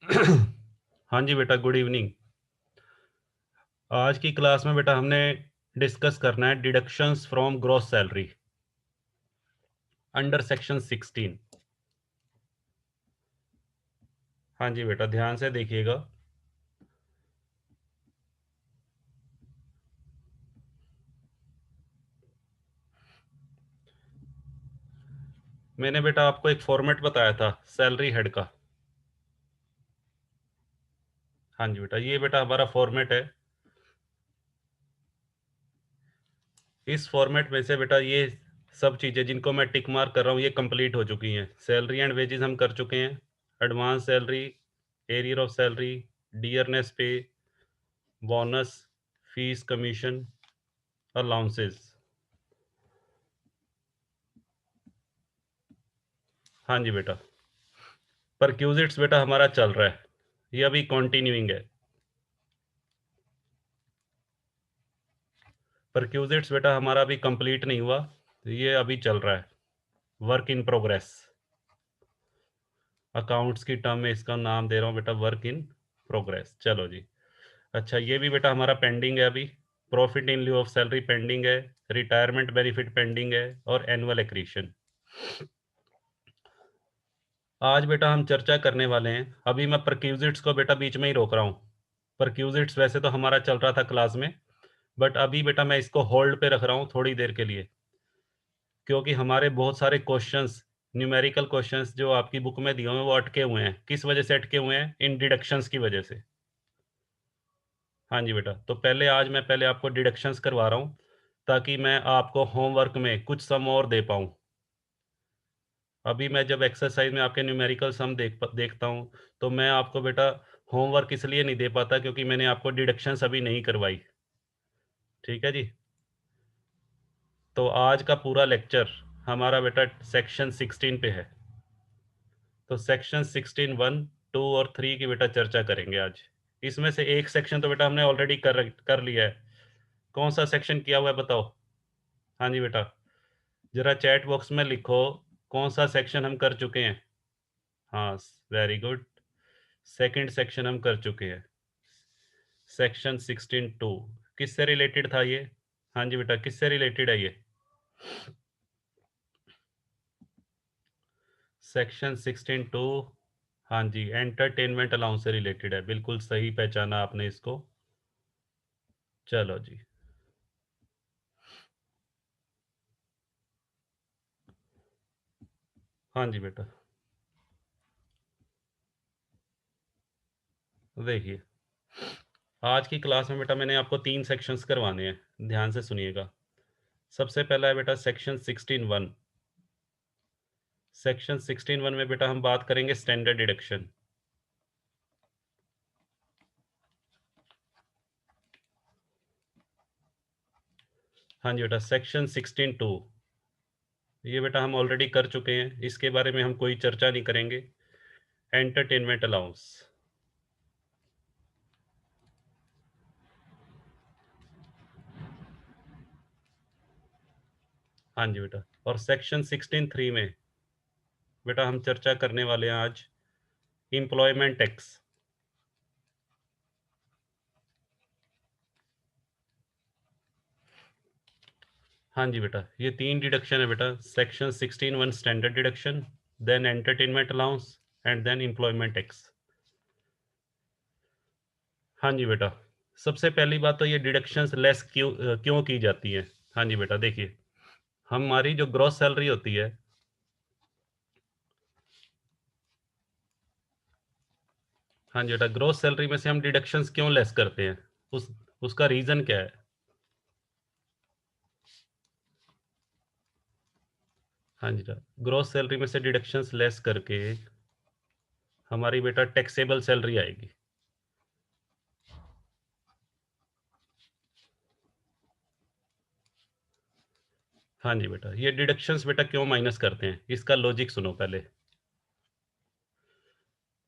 हाँ जी बेटा, गुड इवनिंग। आज की क्लास में बेटा हमने डिस्कस करना है deductions from gross salary under section 16। हाँ जी बेटा, ध्यान से देखिएगा। मैंने बेटा आपको एक फॉर्मेट बताया था सैलरी हेड का। हाँ जी बेटा, ये बेटा हमारा फॉर्मेट है। इस फॉर्मेट में से बेटा ये सब चीज़ें जिनको मैं टिक मार्क कर रहा हूँ ये कंप्लीट हो चुकी हैं। सैलरी एंड वेजेस हम कर चुके हैं, advance salary, arrear of salary, dearness पे, बोनस, फीस, कमीशन, अलाउंसेस। हाँ जी बेटा, परक्यूजिट्स बेटा हमारा चल रहा है, ये अभी कंटिन्यूइंग है। परक्यूजिट्स बेटा हमारा अभी कंप्लीट नहीं हुआ, ये अभी चल रहा है, वर्क इन प्रोग्रेस। अकाउंट्स की टर्म में इसका नाम दे रहा हूँ बेटा वर्क इन प्रोग्रेस। चलो जी। अच्छा, ये भी बेटा हमारा पेंडिंग है अभी। Profit in lieu of salary pending है, रिटायरमेंट बेनिफिट पेंडिंग है, और एनुअल एक्रीशन। आज बेटा हम चर्चा करने वाले हैं, अभी मैं परक्यूजिट्स को बेटा बीच में ही रोक रहा हूँ। परक्यूजिट्स वैसे तो हमारा चल रहा था क्लास में, बट अभी बेटा मैं इसको होल्ड पे रख रहा हूँ थोड़ी देर के लिए, क्योंकि हमारे बहुत सारे क्वेश्चंस, न्यूमेरिकल क्वेश्चंस जो आपकी बुक में दिए हुए हैं वो अटके हुए हैं। किस वजह से अटके हुए हैं? इन डिडक्शंस की वजह से। हाँ जी बेटा, तो पहले आपको डिडक्शंस करवा रहा हूँ, ताकि मैं आपको होमवर्क में कुछ सम और दे पाऊँ। अभी मैं जब एक्सरसाइज में आपके न्यूमेरिकल सम देखता हूँ, तो मैं आपको बेटा होमवर्क इसलिए नहीं दे पाता क्योंकि मैंने आपको डिडक्शंस अभी नहीं करवाई। ठीक है जी। तो आज का पूरा लेक्चर हमारा बेटा सेक्शन 16 पे है। तो सेक्शन 16 1 2 और 3 की बेटा चर्चा करेंगे आज। इसमें से एक सेक्शन तो बेटा हमने ऑलरेडी कर लिया है। कौन सा सेक्शन किया हुआ है बताओ? हाँ जी बेटा, जरा चैट बॉक्स में लिखो कौन सा सेक्शन हम कर चुके हैं। हाँ, वेरी गुड। सेकंड सेक्शन हम कर चुके हैं, सेक्शन 16 2। किससे रिलेटेड था ये? हाँ जी बेटा, किससे रिलेटेड है ये? सेक्शन 16 2। हाँ जी, एंटरटेनमेंट अलाउंस से रिलेटेड है, बिल्कुल सही पहचाना आपने इसको। चलो जी। हाँ जी बेटा, देखिए आज की क्लास में बेटा मैंने आपको 3 सेक्शंस करवाने हैं, ध्यान से सुनिएगा। सबसे पहला है बेटा सेक्शन 16 1। सेक्शन 16 1 में बेटा हम बात करेंगे स्टैंडर्ड डिडक्शन। हाँ जी बेटा, सेक्शन 16 2 ये बेटा हम ऑलरेडी कर चुके हैं, इसके बारे में हम कोई चर्चा नहीं करेंगे। Entertainment allowance. हाँ जी बेटा, और सेक्शन 16 3 में बेटा हम चर्चा करने वाले हैं आज एम्प्लॉयमेंट टैक्स। हाँ जी बेटा, ये 3 डिडक्शन है बेटा, section 16 1 standard deduction, then entertainment allowance, and then employment tax. हाँ जी बेटा, सबसे पहली बात तो ये डिडक्शंस लेस क्यों की जाती है। हाँ जी बेटा, देखिए हमारी जो ग्रॉस सैलरी होती है, हाँ जी बेटा, ग्रॉस सैलरी में से हम डिडक्शंस क्यों लेस करते हैं, उस उसका रीज़न क्या है? हाँ जी बेटा, ग्रॉस सैलरी में से डिडक्शंस लेस करके हमारी बेटा टैक्सेबल सैलरी आएगी। हाँ जी बेटा, ये डिडक्शंस बेटा क्यों माइनस करते हैं, इसका लॉजिक सुनो पहले।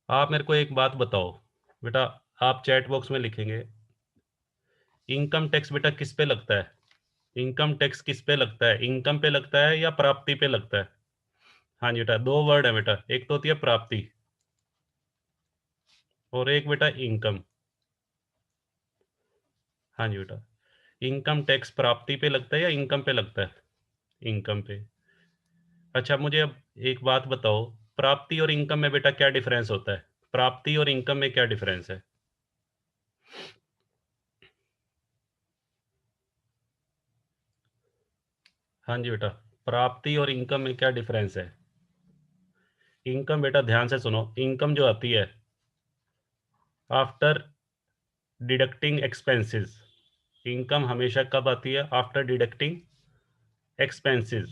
आप मेरे को एक बात बताओ बेटा, आप चैट बॉक्स में लिखेंगे इनकम टैक्स बेटा किस पे लगता है? इनकम टैक्स किस पे लगता है, इनकम पे लगता है या प्राप्ति पे लगता है? हाँ जी बेटा, दो वर्ड है बेटा, एक तो होती है प्राप्ति, और एक बेटा इनकम। हाँ जी बेटा, इनकम टैक्स प्राप्ति पे लगता है या इनकम पे लगता है? इनकम पे। अच्छा, मुझे अब एक बात बताओ, प्राप्ति और इनकम में बेटा क्या डिफरेंस होता है? प्राप्ति और इनकम में क्या डिफरेंस है? हाँ जी बेटा, प्राप्ति और इनकम में क्या डिफरेंस है? इनकम बेटा ध्यान से सुनो, इनकम जो आती है आफ्टर डिडक्टिंग एक्सपेंसेस। इनकम हमेशा कब आती है? आफ्टर डिडक्टिंग एक्सपेंसेस,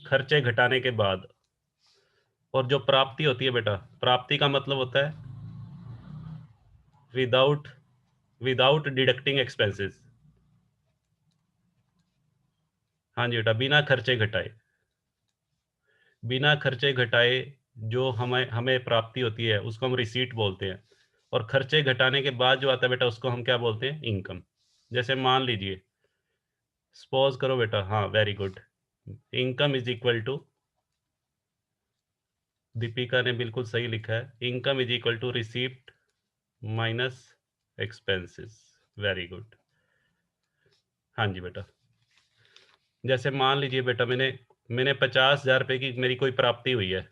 खर्चे घटाने के बाद। और जो प्राप्ति होती है बेटा, प्राप्ति का मतलब होता है विदाउट विदाउट डिडक्टिंग एक्सपेंसेस। हाँ जी बेटा, बिना खर्चे घटाए। बिना खर्चे घटाए जो हमें हमें प्राप्ति होती है उसको हम रिसीट बोलते हैं, और खर्चे घटाने के बाद जो आता है बेटा उसको हम क्या बोलते हैं? इनकम। जैसे मान लीजिए, सपोज करो बेटा, हाँ very good, income is equal to, Deepika ने बिल्कुल सही लिखा है, income is equal to receipt minus expenses. Very good. हाँ जी बेटा, जैसे मान लीजिए बेटा, मैंने मैंने 50,000 रुपये की मेरी कोई प्राप्ति हुई है।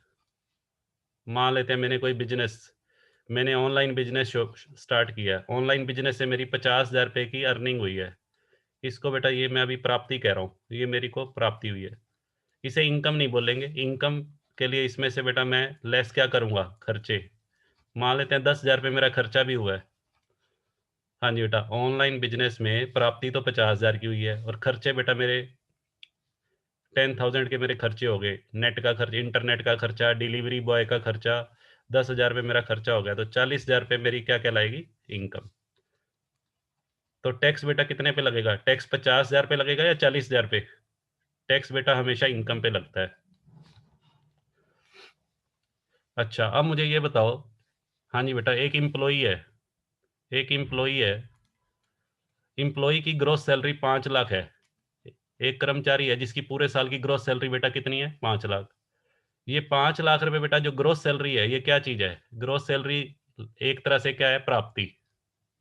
मान लेते हैं मैंने ऑनलाइन बिजनेस स्टार्ट किया, ऑनलाइन बिजनेस से मेरी 50,000 रुपये की अर्निंग हुई है। इसको बेटा ये मैं अभी प्राप्ति कह रहा हूँ, ये मेरी को प्राप्ति हुई है। इसे इनकम नहीं बोलेंगे। इनकम के लिए इसमें से बेटा मैं लेस क्या करूँगा? खर्चे। मान लेते हैं 10,000 रुपये मेरा खर्चा भी हुआ है। हाँ जी बेटा, ऑनलाइन बिजनेस में प्राप्ति तो 50,000 की हुई है, और खर्चे बेटा मेरे 10,000 के मेरे खर्चे हो गए। नेट का खर्च, इंटरनेट का खर्चा, डिलीवरी बॉय का खर्चा, 10,000 रुपये मेरा खर्चा हो गया, तो 40,000 रुपये मेरी क्या कहलाएगी? इनकम। तो टैक्स बेटा कितने पे लगेगा? टैक्स 50,000 पे लगेगा या 40,000 पे? टैक्स बेटा हमेशा इनकम पे लगता है। अच्छा, अब मुझे ये बताओ। हाँ जी बेटा, एक इम्प्लॉई है, इम्प्लॉई की ग्रोस सैलरी 5 लाख है। एक कर्मचारी है जिसकी पूरे साल की ग्रोस सैलरी बेटा कितनी है? 5 लाख। ये 5 लाख रुपए बेटा जो ग्रोस सैलरी है, ये क्या चीज है? ग्रोस सैलरी एक तरह से क्या है? प्राप्ति।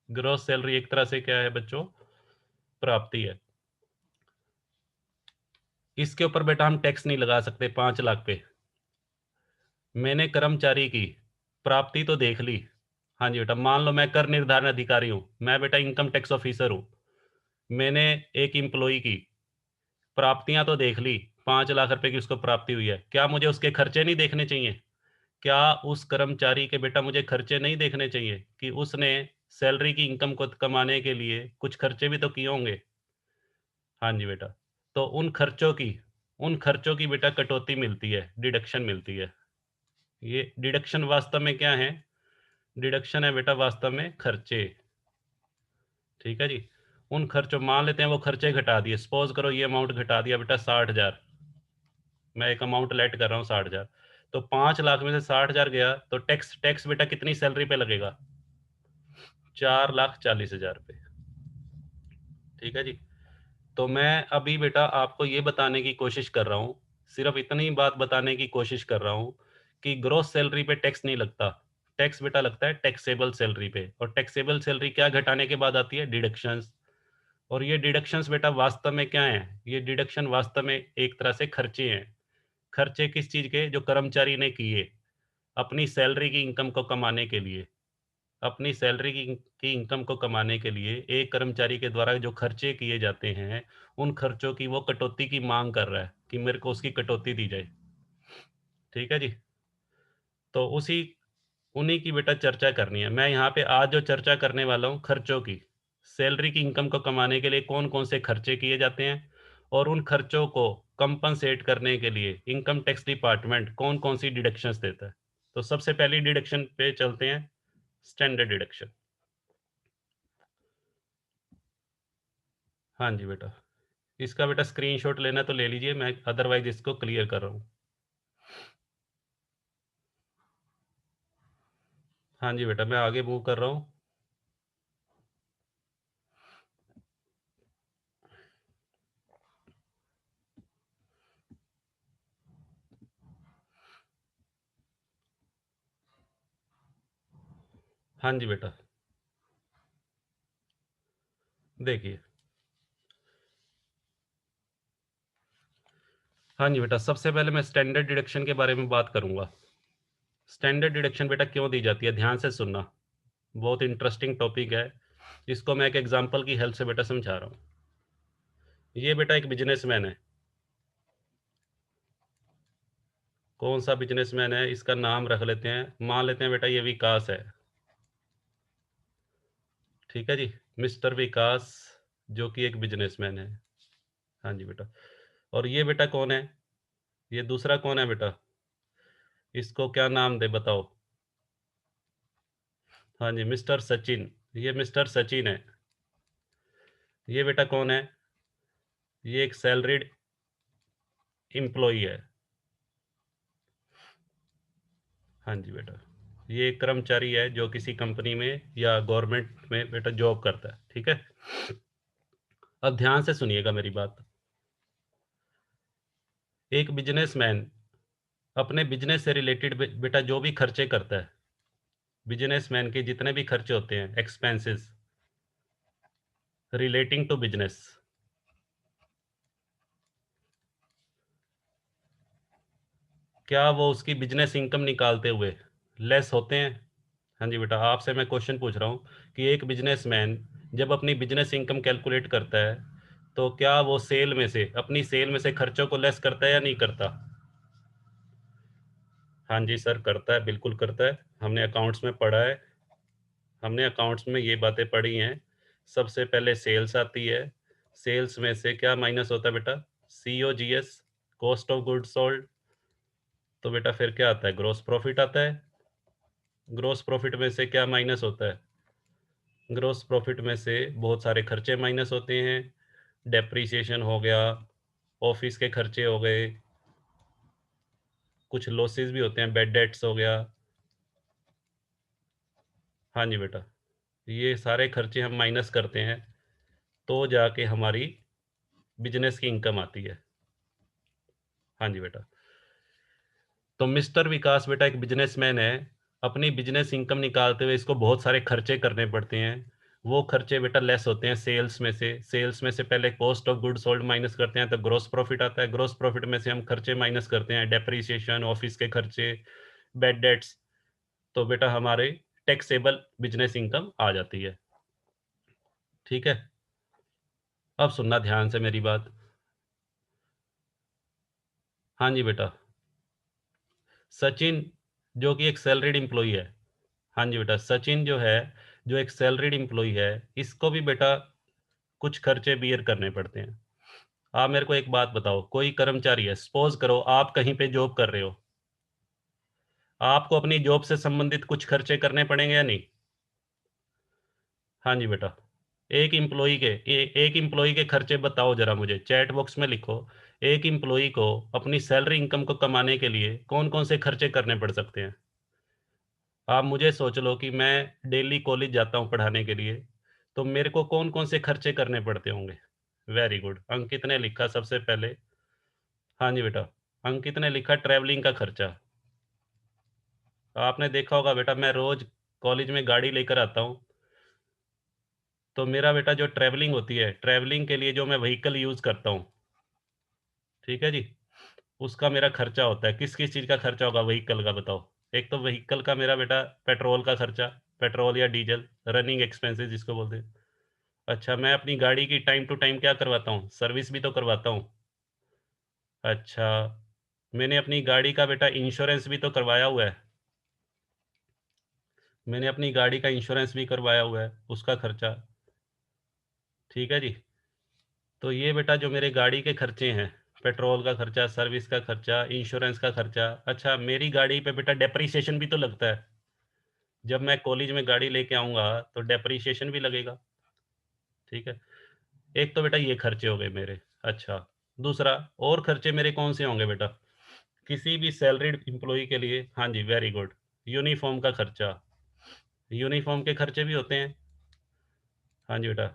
ग्रोस सैलरी एक तरह से क्या है बच्चों? प्राप्ति है। इसके ऊपर बेटा हम टैक्स नहीं लगा सकते 5 लाख पे। मैंने कर्मचारी की प्राप्ति तो देख ली। हाँ जी बेटा, मान लो मैं कर निर्धारण अधिकारी हूँ, मैं बेटा इनकम टैक्स ऑफिसर हूँ। मैंने एक इम्प्लॉई की प्राप्तियां तो देख ली, 5 लाख रुपए की उसको प्राप्ति हुई है, क्या मुझे उसके खर्चे नहीं देखने चाहिए? क्या उस कर्मचारी के बेटा मुझे खर्चे नहीं देखने चाहिए कि उसने सैलरी की इनकम को कमाने के लिए कुछ खर्चे भी तो किए होंगे? हाँ जी बेटा, तो उन खर्चों की बेटा कटौती मिलती है, डिडक्शन मिलती है। ये डिडक्शन वास्तव में क्या है? डिडक्शन है बेटा वास्तव में खर्चे। ठीक है जी। उन खर्चों, मान लेते हैं वो खर्चे घटा दिए, सपोज करो ये अमाउंट घटा दिया बेटा 60,000। मैं एक अमाउंट लेट कर रहा हूँ 60,000। तो 5 लाख में से 60,000 गया, तो टैक्स टैक्स बेटा कितनी सैलरी पे लगेगा? 4,40,000 रुपये। ठीक है जी। तो मैं अभी बेटा आपको ये बताने की कोशिश कर रहा हूँ, सिर्फ इतनी बात बताने की कोशिश कर रहा हूँ कि ग्रोस सैलरी पे टैक्स नहीं लगता। टैक्स बेटा लगता है टैक्सेबल सैलरी पे, और टैक्सेबल सैलरी क्या घटाने के बाद आती है? डिडक्शंस। और ये डिडक्शंस बेटा वास्तव में क्या है? ये डिडक्शन वास्तव में एक तरह से खर्चे हैं। खर्चे किस चीज के? जो कर्मचारी ने किए अपनी सैलरी की इनकम को कमाने के लिए। अपनी सैलरी की इनकम को कमाने के लिए एक कर्मचारी के द्वारा जो खर्चे किए जाते हैं, उन खर्चों की वो कटौती की मांग कर रहा है कि मेरे को उसकी कटौती दी जाए। ठीक है जी। तो उन्हीं की बेटा चर्चा करनी है। मैं यहाँ पे आज जो चर्चा करने वाला हूँ खर्चों की, सैलरी की इनकम को कमाने के लिए कौन कौन से खर्चे किए जाते हैं, और उन खर्चों को कंपनसेट करने के लिए इनकम टैक्स डिपार्टमेंट कौन कौन सी डिडक्शंस देता है। तो सबसे पहली डिडक्शन पे चलते हैं, स्टैंडर्ड डिडक्शन। हाँ जी बेटा, इसका बेटा स्क्रीनशॉट लेना तो ले लीजिए, मैं अदरवाइज इसको क्लियर कर रहा हूँ। हाँ जी बेटा, मैं आगे मूव कर रहा हूँ। हाँ जी बेटा। देखिए, हाँ जी बेटा, सबसे पहले मैं स्टैंडर्ड डिडक्शन के बारे में बात करूँगा। स्टैंडर्ड डिडक्शन बेटा क्यों दी जाती है? ध्यान से सुनना, बहुत इंटरेस्टिंग टॉपिक है। इसको मैं एक एग्ज़ाम्पल की हेल्प से बेटा समझा रहा हूँ। ये बेटा एक बिज़नेसमैन है। कौन-सा बिज़नेसमैन है, इसका नाम रख लेते हैं, मान लेते हैं बेटा ये विकास है। ठीक है जी? मिस्टर विकास, जो कि एक बिज़नेसमैन है। हाँ जी बेटा। और ये बेटा कौन है? ये दूसरा कौन है बेटा? इसको क्या नाम दें बताओ? हाँ जी, मिस्टर सचिन। ये मिस्टर सचिन है। ये बेटा कौन है? ये एक सैलरीड एम्प्लॉयी है। हाँ जी बेटा। ये एक कर्मचारी है जो किसी कंपनी में या गवर्नमेंट में बेटा जॉब करता है, ठीक है? अब ध्यान से सुनिएगा मेरी बात। एक बिज़नेसमैन अपने बिज़नेस से रिलेटेड बेटा जो भी खर्चे करता है, बिज़नेसमैन के जितने भी खर्चे होते हैं, एक्सपेंसेस रिलेटिंग टू बिज़नेस, क्या वो उसकी बिज़नेस इनकम निकालते हुए लेस होते हैं? हाँ जी बेटा, आपसे मैं क्वेश्चन पूछ रहा हूँ कि एक बिज़नेसमैन जब अपनी बिज़नेस इनकम कैलकुलेट करता है, तो क्या वो सेल में से अपनी सेल में से खर्चों को लेस करता है या नहीं करता? हाँ जी सर, करता है, बिल्कुल करता है। हमने अकाउंट्स में ये बातें पढ़ी हैं। सबसे पहले सेल्स आती है, सेल्स में से क्या माइनस होता है बेटा? COGS, cost of goods sold. तो बेटा फिर क्या आता है? ग्रॉस प्रॉफिट आता है। ग्रॉस प्रॉफिट में से क्या माइनस होता है? ग्रॉस प्रॉफिट में से बहुत सारे खर्चे माइनस होते हैं। डेप्रिसिएशन हो गया, ऑफिस के खर्चे हो गए, कुछ लॉसेस भी होते हैं, बैड डेट्स हो गया। हाँ जी बेटा, ये सारे खर्चे हम माइनस करते हैं, तो जाके हमारी बिजनेस की इनकम आती है। हाँ जी बेटा। तो मिस्टर विकास बेटा एक बिजनेसमैन है। अपनी बिजनेस इनकम निकालते हुए इसको बहुत सारे खर्चे करने पड़ते हैं। वो खर्चे बेटा लेस होते हैं सेल्स में से पहले cost of good sold minus करते हैं तो ग्रॉस प्रॉफिट आता है। ग्रॉस प्रॉफिट में से हम खर्चे माइनस करते हैं, डेप्रिसिएशन, ऑफिस के खर्चे, बैड डेट्स। तो बेटा हमारे टैक्सेबल बिजनेस इनकम आ जाती है। ठीक है? अब सुनना ध्यान से मेरी बात। हाँ जी बेटा। सचिन जो कि एक सैलरीड एम्प्लॉई है। हाँ जी बेटा, सचिन जो है, जो एक सैलरीड एम्प्लॉई है, इसको भी बेटा कुछ खर्चे बियर करने पड़ते हैं। आप मेरे को एक बात बताओ, कोई कर्मचारी है, सपोज़ करो आप कहीं पे जॉब कर रहे हो, आपको अपनी जॉब से संबंधित कुछ खर्चे करने पड़ेंगे या नहीं? हाँ जी बेटा। एक एम्प्लॉयी के खर्चे बताओ ज़रा मुझे, चैट बॉक्स में लिखो। एक एम्प्लॉयी को अपनी सैलरी इनकम को कमाने के लिए कौन-कौन से खर्चे करने पड़ सकते हैं? आप मुझे सोच लो कि मैं डेली कॉलेज जाता हूँ पढ़ाने के लिए, तो मेरे को कौन-कौन से खर्चे करने पड़ते होंगे? वेरी गुड, अंकित ने लिखा सबसे पहले। हाँ जी बेटा, अंकित ने लिखा ट्रैवलिंग का खर्चा। आपने देखा होगा बेटा मैं रोज़ कॉलेज में गाड़ी लेकर आता हूँ, तो मेरा बेटा जो ट्रैवलिंग होती है, ट्रैवलिंग के लिए जो मैं व्हीकल यूज़ करता हूँ, ठीक है जी? उसका मेरा खर्चा होता है। किस-किस चीज़ का खर्चा होगा व्हीकल का बताओ? एक तो व्हीकल का मेरा बेटा पेट्रोल का खर्चा, पेट्रोल या डीज़ल, रनिंग एक्सपेंसेस जिसको बोलते हैं। अच्छा, मैं अपनी गाड़ी की टाइम टू टाइम क्या करवाता हूँ? सर्विस भी तो करवाता हूँ। अच्छा, मैंने अपनी गाड़ी का बेटा इंश्योरेंस भी तो करवाया हुआ है। मैंने अपनी गाड़ी का इंश्योरेंस भी करवाया हुआ है, उसका खर्चा। ठीक है जी? तो ये बेटा जो मेरे गाड़ी के खर्चे हैं, पेट्रोल का खर्चा, सर्विस का खर्चा, इंश्योरेंस का खर्चा। अच्छा, मेरी गाड़ी पे बेटा डेप्रिसिएशन भी तो लगता है। जब मैं कॉलेज में गाड़ी लेके आऊँगा, तो डेप्रिसिएशन भी लगेगा। ठीक है? एक तो बेटा ये खर्चे हो गए मेरे। अच्छा, दूसरा और खर्चे मेरे कौन से होंगे बेटा? किसी भी सैलरीड एम्प्लॉयी के लिए हाँ जी, वेरी गुड। यूनिफ़ॉर्म का खर्चा, यूनिफ़ॉर्म के खर्चे भी होते हैं। हाँ जी बेटा,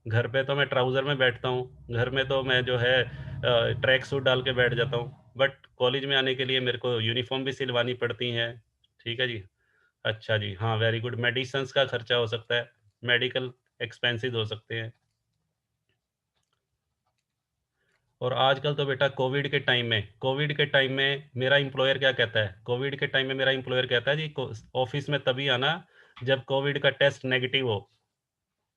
घर पे तो मैं ट्राउज़र में बैठता हूँ, घर में तो मैं जो है ट्रैक सूट डाल के बैठ जाता हूँ, बट कॉलेज में आने के लिए मेरे को यूनिफ़ॉर्म भी सिलवानी पड़ती हैं। ठीक है जी? अच्छा जी, हाँ, वेरी गुड। मेडिसिन्स का खर्चा हो सकता है, मेडिकल एक्सपेंसेस हो सकते हैं। और आजकल तो बेटा कोविड के टाइम में मेरा एम्प्लॉयर क्या कहता है, कोविड के टाइम में मेरा एम्प्लॉयर कहता है जी, ऑफिस में तभी आना जब कोविड का टेस्ट नेगेटिव हो।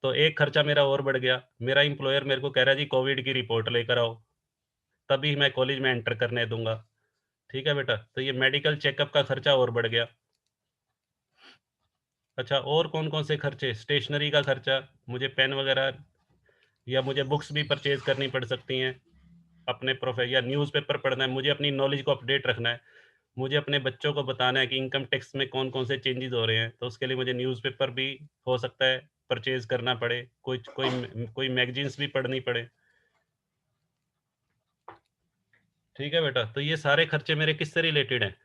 तो एक खर्चा मेरा और बढ़ गया। मेरा एम्प्लॉयर मेरे को कह रहा है जी कोविड की रिपोर्ट लेकर आओ, तभी मैं कॉलेज में एंटर करने दूंगा। ठीक है बेटा, तो ये मेडिकल चेकअप का खर्चा और बढ़ गया। अच्छा, और कौन कौन से खर्चे, स्टेशनरी का खर्चा, मुझे पेन वगैरह या मुझे बुक्स भी परचेज करनी पड़ सकती हैं, अपने प्रोफे या न्यूज़पेपर पढ़ना है, मुझे अपनी नॉलेज को अपडेट रखना है, मुझे अपने बच्चों को बताना है कि इनकम टैक्स में कौन कौन से चेंजेस हो रहे हैं, तो उसके लिए मुझे न्यूज़पेपर भी हो सकता है परचेज करना पड़े, कोई मैगजीन्स भी पढ़नी पड़े। ठीक है बेटा, तो ये सारे खर्चे मेरे किससे रिलेटेड हैं?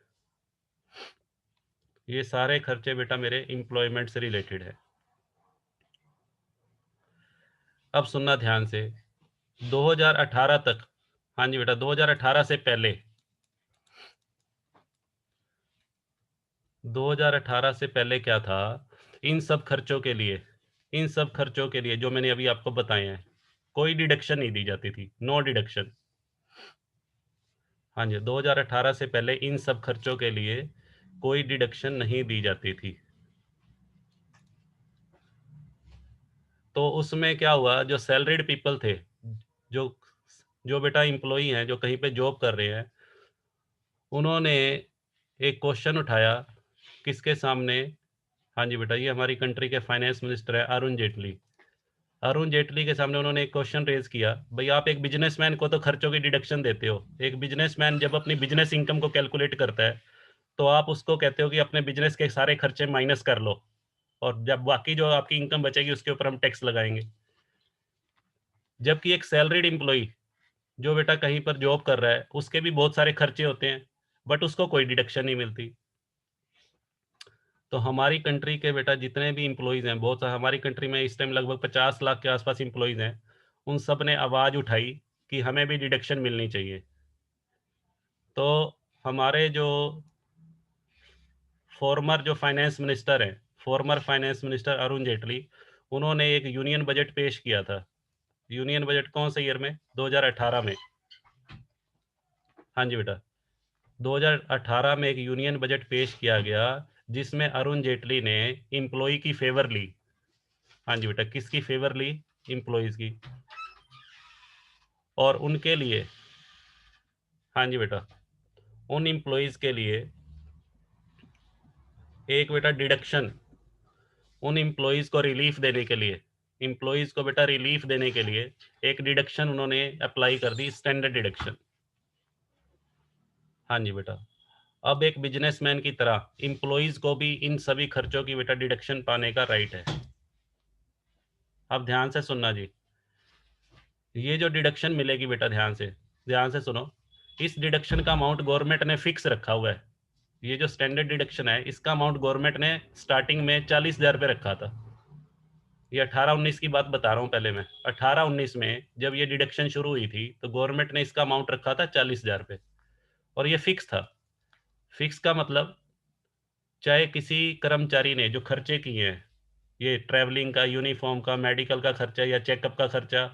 ये सारे खर्चे बेटा मेरे एम्प्लॉयमेंट से रिलेटेड है। अब सुनना ध्यान से, 2018 तक, हाँ जी बेटा, 2018 से पहले, 2018 से पहले क्या था, इन सब खर्चों के लिए, इन सब खर्चों के लिए जो मैंने अभी आपको बताए हैं, कोई डिडक्शन नहीं दी जाती थी, नो डिडक्शन। हाँ जी, 2018 से पहले इन सब खर्चों के लिए कोई डिडक्शन नहीं दी जाती थी। तो उसमें क्या हुआ, जो सैलरीड पीपल थे, जो जो बेटा एम्प्लॉई हैं, जो कहीं पे जॉब कर रहे हैं, उन्होंने एक क्वेश्चन उठाया किसके सामने, हाँ जी बेटा, ये हमारी कंट्री के फाइनेंस मिनिस्टर है अरुण जेटली। अरुण जेटली के सामने उन्होंने एक क्वेश्चन रेज किया, भाई आप एक बिजनेसमैन को तो खर्चों की डिडक्शन देते हो, एक बिजनेसमैन जब अपनी बिजनेस इनकम को कैलकुलेट करता है तो आप उसको कहते हो कि अपने बिजनेस के सारे खर्चे माइनस कर लो, और जब बाकी जो आपकी इनकम बचेगी उसके ऊपर हम टैक्स लगाएंगे। जबकि एक सैलरीड एम्प्लॉई जो बेटा कहीं पर जॉब कर रहा है, उसके भी बहुत सारे खर्चे होते हैं, बट उसको कोई डिडक्शन नहीं मिलती। तो हमारी कंट्री के बेटा जितने भी एम्प्लॉइज़ हैं, बहुत सारे हमारी कंट्री में इस टाइम लगभग 50 लाख के आसपास एम्प्लॉइज़ हैं, उन सब ने आवाज़ उठाई कि हमें भी डिडक्शन मिलनी चाहिए। तो हमारे जो former finance minister Arun Jaitley, उन्होंने एक यूनियन बजट पेश किया था। यूनियन बजट कौन से ईयर में? 2018 में। हाँ जी बेटा, 2018 में एक यूनियन बजट पेश किया गया, जिसमें अरुण जेटली ने एम्प्लॉई की फेवर ली। हाँ जी बेटा, किसकी फेवर ली? एम्प्लॉइज़ की। और उनके लिए, हाँ जी बेटा, उन एम्प्लॉइज़ के लिए एक बेटा डिडक्शन, उन एम्प्लॉइज़ को रिलीफ देने के लिए, एम्प्लॉइज़ को बेटा रिलीफ देने के लिए एक डिडक्शन उन्होंने अप्लाई कर दी, स्टैंडर्ड डिडक्शन। हाँ जी बेटा, अब एक बिजनेसमैन की तरह एम्प्लॉइज़ को भी इन सभी खर्चों की बेटा डिडक्शन पाने का राइट है। अब ध्यान से सुनना जी, ये जो डिडक्शन मिलेगी बेटा, ध्यान से सुनो, इस डिडक्शन का अमाउंट गवर्नमेंट ने फिक्स रखा हुआ है। ये जो स्टैंडर्ड डिडक्शन है, इसका अमाउंट गवर्नमेंट ने स्टार्टिंग में 40,000 रुपये रखा था। ये 18-19 की बात बता रहा हूँ पहले मैं। 18-19 में जब ये डिडक्शन शुरू हुई थी तो गवर्नमेंट ने इसका अमाउंट रखा था 40,000 रुपये, और ये फिक्स था। फिक्स का मतलब, चाहे किसी कर्मचारी ने जो खर्चे किए हैं, ये ट्रैवलिंग का, यूनिफॉर्म का, मेडिकल का खर्चा या चेकअप का खर्चा,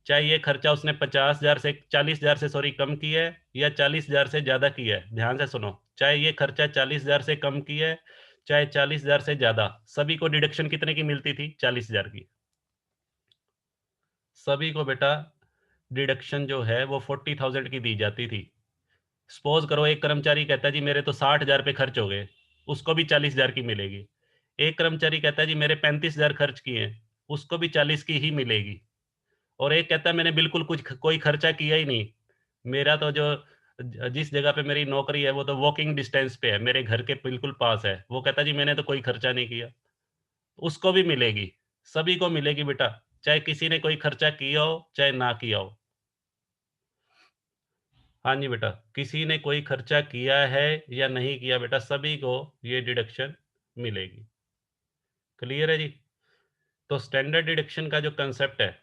चाहे ये खर्चा उसने 40,000 से सॉरी कम किया है या 40,000 से ज़्यादा किया है, ध्यान से सुनो, चाहे ये खर्चा 40,000 से कम किया है, चाहे 40,000 से ज़्यादा, सभी को डिडक्शन कितने की मिलती थी? 40,000 की। सभी को बेटा डिडक्शन जो है वो 40,000 की दी जाती थी। सपोज करो एक कर्मचारी कहता है जी मेरे तो 60,000 रुपये खर्च हो गए, उसको भी 40,000 की मिलेगी। एक कर्मचारी कहता है जी मेरे 35,000 खर्च किए हैं, उसको भी 40 की ही मिलेगी। और एक कहता है मैंने बिल्कुल कोई खर्चा किया ही नहीं, मेरा तो जो जिस जगह पे मेरी नौकरी है वो तो वॉकिंग डिस्टेंस पे है, मेरे घर के बिल्कुल पास है, वो कहता है जी मैंने तो कोई खर्चा नहीं किया, उसको भी मिलेगी। सभी को मिलेगी बेटा, चाहे किसी ने कोई खर्चा किया हो चाहे ना किया हो। हाँ जी बेटा, किसी ने कोई खर्चा किया है या नहीं किया बेटा, सभी को ये डिडक्शन मिलेगी। क्लियर है जी? तो स्टैंडर्ड डिडक्शन का जो कंसेप्ट है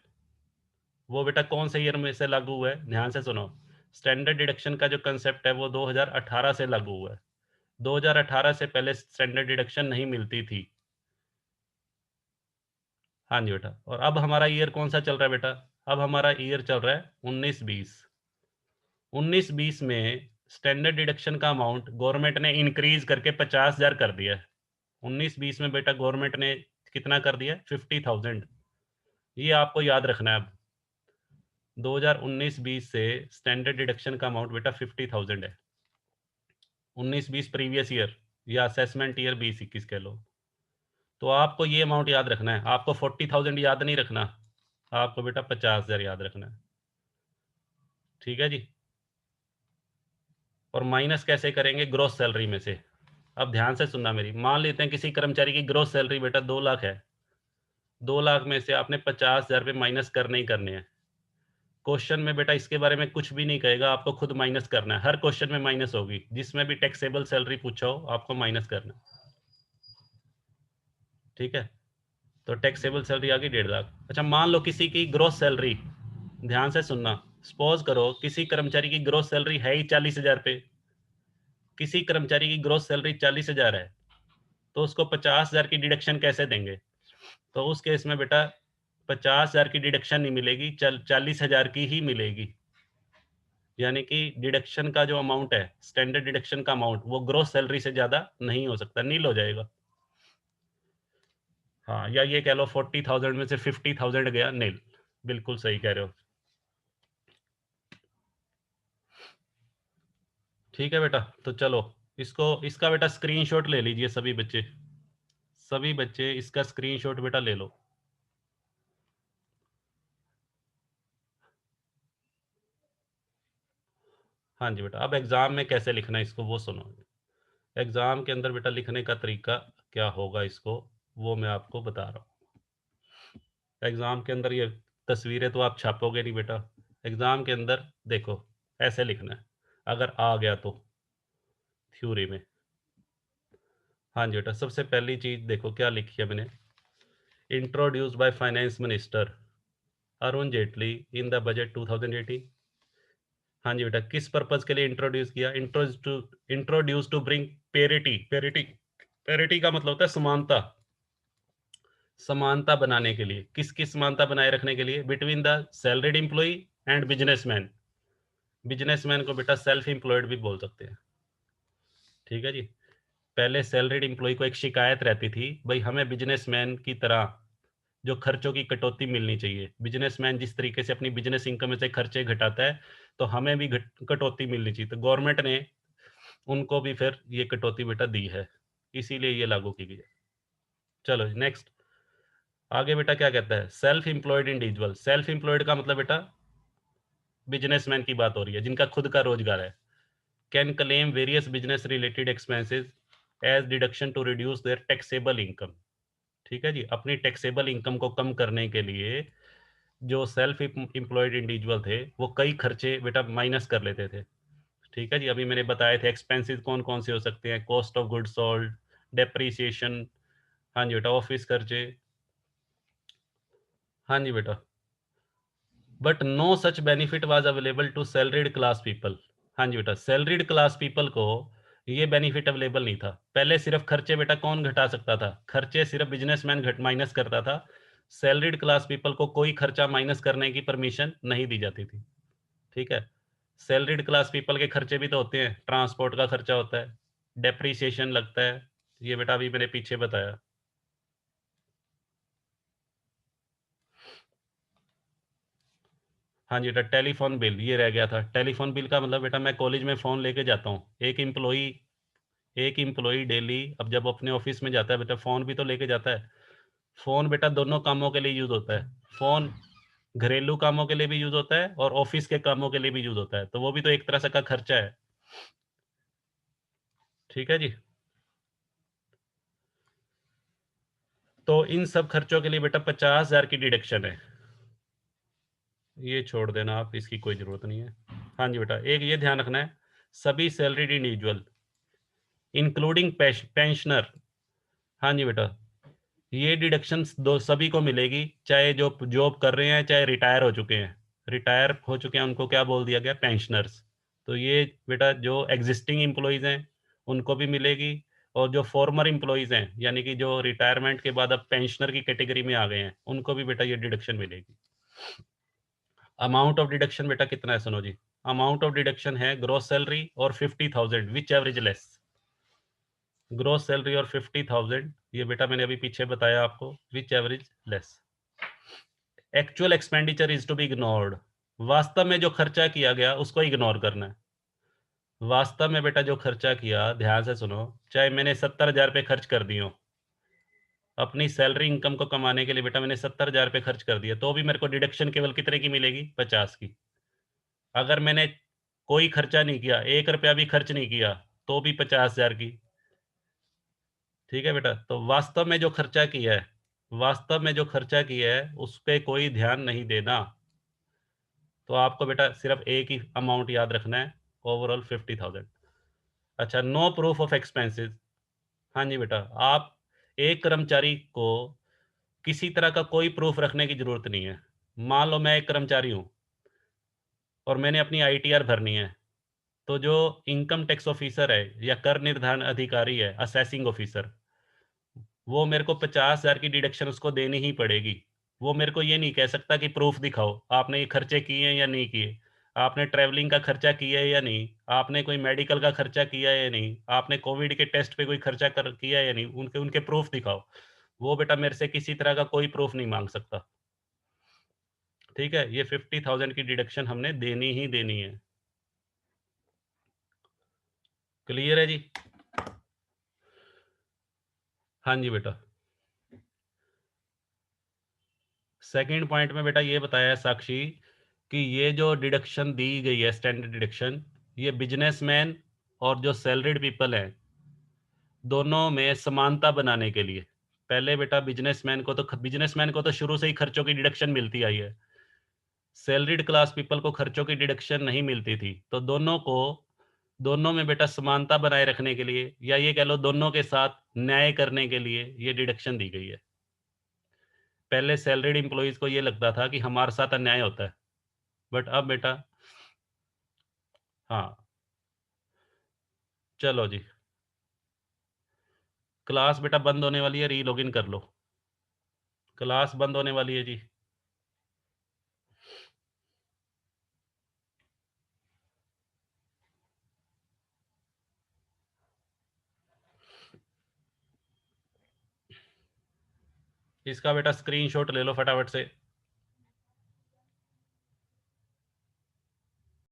वो बेटा कौन से ईयर में से लागू हुआ है? ध्यान से सुनो, स्टैंडर्ड डिडक्शन का जो कंसेप्ट है वो 2018 से लागू हुआ है। 2018 से पहले स्टैंडर्ड डिडक्शन नहीं मिलती थी। हाँ जी बेटा। और अब हमारा ईयर कौन सा चल रहा है बेटा? अब हमारा ईयर चल रहा है 19-20। 19-20 में स्टैंडर्ड डिडक्शन का अमाउंट गवर्नमेंट ने इंक्रीज करके 50,000 कर दिया है। 19-20 में बेटा गवर्नमेंट ने कितना कर दिया? 50,000। ये आपको याद रखना है। अब 2019-20 से स्टैंडर्ड डिडक्शन का अमाउंट बेटा 50,000 है। 19-20 प्रीवियस ईयर या असेसमेंट ईयर 20-21 कह लो। तो आपको ये अमाउंट याद रखना है। आपको 40,000 याद नहीं रखना, आपको बेटा 50,000 याद रखना है। ठीक है जी। और माइनस कैसे करेंगे? ग्रोस सैलरी में से। अब ध्यान से सुनना मेरी। मान लेते हैं किसी कर्मचारी की ग्रोस सैलरी बेटा 2 लाख है। 2 लाख में से आपने 50,000 रुपये माइनस करने ही करने हैं। क्वेश्चन में बेटा इसके बारे में कुछ भी नहीं कहेगा, आपको खुद माइनस करना है। हर क्वेश्चन में माइनस होगी, जिसमें भी टैक्सेबल सैलरी पूछा हो आपको माइनस करना है। ठीक है। तो टैक्सेबल सैलरी आ गई 1.5 लाख। अच्छा, मान लो किसी की ग्रोस सैलरी, ध्यान से सुनना, सपोज करो किसी कर्मचारी की ग्रोस सैलरी है ही 40,000 रुपये। किसी कर्मचारी की ग्रोस सैलरी 40,000 है, तो उसको 50,000 की डिडक्शन कैसे देंगे? तो उस केस में बेटा 50,000 की डिडक्शन नहीं मिलेगी, 40,000 की ही मिलेगी। यानी कि डिडक्शन का जो अमाउंट है, स्टैंडर्ड डिडक्शन का अमाउंट, वो ग्रोस सैलरी से ज़्यादा नहीं हो सकता, नील हो जाएगा। हाँ, या ये कह लो 40,000 में से 50,000 गया नील। बिल्कुल सही कह रहे हो। ठीक है बेटा, तो चलो इसको, इसका बेटा स्क्रीनशॉट ले लीजिए सभी बच्चे। सभी बच्चे इसका स्क्रीनशॉट बेटा ले लो। हाँ जी बेटा। अब एग्ज़ाम में कैसे लिखना है इसको वो सुनो। एग्ज़ाम के अंदर बेटा लिखने का तरीका क्या होगा इसको, वो मैं आपको बता रहा हूँ। एग्ज़ाम के अंदर ये तस्वीरें तो आप छापोगे नहीं बेटा। एग्ज़ाम के अंदर देखो ऐसे लिखना है, अगर आ गया तो थ्योरी में। हाँ जी बेटा, सबसे पहली चीज़ देखो क्या लिखी है मैंने। Introduced by finance minister Arun Jaitley in the budget 2018। हाँ जी बेटा, किस पर्पज़ के लिए इंट्रोड्यूस किया? Introduce to bring parity. Parity, parity का मतलब होता है समानता। समानता बनाने के लिए। किसकी समानता बनाए रखने के लिए? Between the salaried employ and businessman. Businessman को बेटा सेल्फ एम्प्लॉयड भी बोल सकते हैं। ठीक है जी। पहले सैलरीड एम्प्लॉय को एक शिकायत रहती थी, भाई हमें बिजनेसमैन की तरह जो खर्चों की कटौती मिलनी चाहिए। बिजनेसमैन जिस तरीके से अपनी बिजनेस इनकम में से खर्चे घटाता है, तो हमें भी कटौती मिलनी चाहिए। तो गवर्नमेंट ने उनको भी फिर ये कटौती बेटा दी है, इसीलिए ये लागू की गई है। चलो नेक्स्ट। आगे बेटा क्या कहता है? Self employed individual. Self employed का मतलब बेटा बिजनेसमैन की बात हो रही है, जिनका खुद का रोजगार है। Can claim various business related expenses as deduction to reduce their taxable income. ठीक है जी। अपनी टैक्सेबल इनकम को कम करने के लिए जो सेल्फ एम्प्लॉयड इंडिविजुअल थे, वो कई खर्चे बेटा माइनस कर लेते थे। ठीक है जी। अभी मैंने बताए थे एक्सपेंसेस कौन कौन से हो सकते हैं। Cost of goods sold, depreciation. हाँ जी बेटा, ऑफिस खर्चे। हाँ जी बेटा। But no such benefit was available to salaried class people. हाँ जी बेटा, सैलरीड क्लास पीपल को ये बेनिफिट अवेलेबल नहीं था। पहले सिर्फ खर्चे बेटा कौन घटा सकता था? खर्चे सिर्फ बिजनेसमैन घट माइनस करता था। सैलरीड क्लास पीपल को कोई खर्चा माइनस करने की परमिशन नहीं दी जाती थी। ठीक है। सैलरीड क्लास पीपल के खर्चे भी तो होते हैं, ट्रांसपोर्ट का खर्चा होता है, डेप्रीसिएशन लगता है। ये बेटा अभी मैंने पीछे बताया। हाँ जी बेटा, टेलीफोन बिल ये रह गया था। टेलीफोन बिल का मतलब बेटा, मैं कॉलेज में फ़ोन लेके जाता हूँ। एक एम्प्लॉई डेली अब जब अपने ऑफिस में जाता है बेटा, फ़ोन भी तो लेके जाता है। फ़ोन बेटा दोनों कामों के लिए यूज़ होता है। फ़ोन घरेलू कामों के लिए भी यूज़ होता है और ऑफिस के कामों के लिए भी यूज़ होता है, तो वो भी तो एक तरह से का खर्चा है। ठीक है जी। तो इन सब खर्चों के लिए बेटा 50,000 की डिडक्शन है। ये छोड़ देना आप, इसकी कोई ज़रूरत नहीं है। हाँ जी बेटा, एक ये ध्यान रखना है, सभी सैलरीड इंडिविजुअल इंक्लूडिंग पेंशनर। हाँ जी बेटा, ये डिडक्शंस दो सभी को मिलेगी, चाहे जो जॉब कर रहे हैं चाहे रिटायर हो चुके हैं। रिटायर हो चुके हैं उनको क्या बोल दिया गया? पेंशनर्स। तो ये बेटा जो एग्जिस्टिंग एम्प्लॉयज़ हैं उनको भी मिलेगी, और जो फॉर्मर एम्प्लॉइज़ हैं, यानी कि जो रिटायरमेंट के बाद अब पेंशनर की कैटेगरी में आ गए हैं, उनको भी बेटा ये डिडक्शन मिलेगी। अमाउंट ऑफ डिडक्शन बेटा कितना है सुनो जी। अमाउंट ऑफ डिडक्शन है ग्रॉस सैलरी और 50,000 which ever is less. Gross salary और 50,000 ये बेटा मैंने अभी पीछे बताया आपको, which ever is less. Actual expenditure is to be ignored. वास्तव में जो खर्चा किया गया उसको इग्नोर करना है। वास्तव में बेटा जो खर्चा किया, ध्यान से सुनो, चाहे मैंने 70,000 रुपये खर्च कर दिए हो, अपनी सैलरी इनकम को कमाने के लिए बेटा मैंने 70,000 रुपये खर्च कर दिए, तो भी मेरे को डिडक्शन केवल कितने की मिलेगी? 50 की। अगर मैंने कोई खर्चा नहीं किया, 1 रुपया भी खर्च नहीं किया, तो भी 50,000 की। ठीक है बेटा? तो वास्तव में जो खर्चा किया है, वास्तव में जो खर्चा किया है, उस पे कोई ध्यान नहीं देना। तो आपको बेटा सिर्फ एक ही अमाउंट याद रखना है, ओवरऑल 50,000। अच्छा, नो प्रूफ ऑफ एक्सपेंसेस। हाँ जी बेटा, आप एक कर्मचारी को किसी तरह का कोई प्रूफ रखने की ज़रूरत नहीं है। मान लो मैं एक कर्मचारी हूँ और मैंने अपनी आईटीआर भरनी है, तो जो इनकम टैक्स ऑफिसर है या कर निर्धारण अधिकारी है, असेसिंग ऑफिसर, वो मेरे को 50,000 की डिडक्शन उसको देनी ही पड़ेगी। वो मेरे को ये नहीं कह सकता कि प्रूफ दिखाओ, आपने ये खर्चे किए हैं या नहीं किए, आपने ट्रैवलिंग का खर्चा किया है या नहीं, आपने कोई मेडिकल का खर्चा किया है या नहीं, आपने कोविड के टेस्ट पे कोई खर्चा किया है या नहीं, उनके उनके प्रूफ दिखाओ। वो बेटा मेरे से किसी तरह का कोई प्रूफ नहीं मांग सकता। ठीक है? ये 50,000 की डिडक्शन हमने देनी ही देनी है। क्लियर है जी? हाँ जी बेटा। सेकंड पॉइंट में बेटा ये बताया है साक्षी कि ये जो डिडक्शन दी गई है, स्टैंडर्ड डिडक्शन, ये बिजनेसमैन और जो सैलरीड पीपल हैं, दोनों में समानता बनाने के लिए। पहले बेटा बिजनेसमैन को तो शुरू से ही खर्चों की डिडक्शन मिलती आई है। सैलरीड क्लास पीपल को खर्चों की डिडक्शन नहीं मिलती थी, तो दोनों में बेटा समानता बनाए रखने के लिए, या ये कह लो दोनों के साथ न्याय करने के लिए ये डिडक्शन दी गई है। पहले सैलरीड एम्प्लॉइज को ये लगता था कि हमारे साथ अन्याय होता है, बट अब बेटा, हाँ, चलो जी, क्लास बेटा बंद होने वाली है, री-लॉगिन कर लो। क्लास बंद होने वाली है जी। इसका बेटा स्क्रीनशॉट ले लो फटाफट से।